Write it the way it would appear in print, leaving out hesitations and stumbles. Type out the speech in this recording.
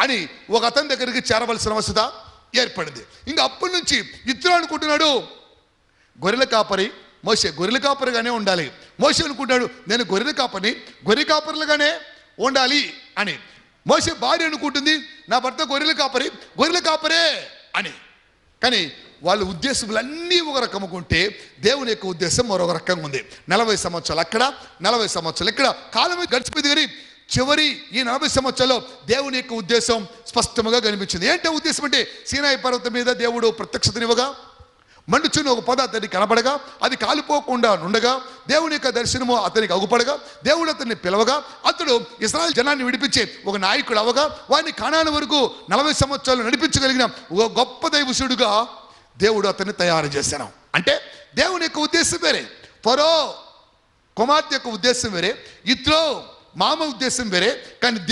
అని ఒక అతని దగ్గరికి చేరవలసిన అవసరం ఏర్పడింది. ఇంకా అప్పటి నుంచి ఇద్దరు అనుకుంటున్నాడు, గొర్రెల కాపరి మోషే గొర్రెల కాపరిగానే ఉండాలి. మోషే అనుకుంటాడు, నేను గొర్రెల కాపరులుగానే ఉండాలి అని. మోషే భార్య అనుకుంటుంది, నా భర్త గొర్రెల కాపరే అని. కానీ వాళ్ళ ఉద్దేశములన్నీ ఒక రకముకుంటే దేవుని యొక్క ఉద్దేశం మరొక రకంగా ఉంది. 40 సంవత్సరాలు అక్కడ, 40 సంవత్సరాలు ఇక్కడ కాలం గడిచిపోయింది. కానీ చివరి ఈ 40 సంవత్సరాల్లో దేవుని యొక్క ఉద్దేశం స్పష్టంగా కనిపించింది. ఏంటో ఉద్దేశం అంటే, సీనాయి పర్వతం మీద దేవుడు ప్రత్యక్షతనివ్వగా, మండుచున్న ఒక పొద అతనికి కనబడగా, అది కాలిపోకుండా నుండగా, దేవుని యొక్క దర్శనము అతనికి అగుపడగా, దేవుడు అతన్ని పిలవగా, అతడు ఇశ్రాయేలు జనాన్ని విడిపించే ఒక నాయకుడు అవగా, వారిని కానాను వరకు 40 సంవత్సరాలు నడిపించగలిగిన ఒక గొప్ప దైవసుడుగా దేవుడు అతన్ని తయారు చేశాను. అంటే దేవుని యొక్క ఉద్దేశం వేరే, ఫరో కుమార్తె యొక్క ఉద్దేశం వేరే, ఇత్రో మామ ఉద్దేశం వేరే. కానీ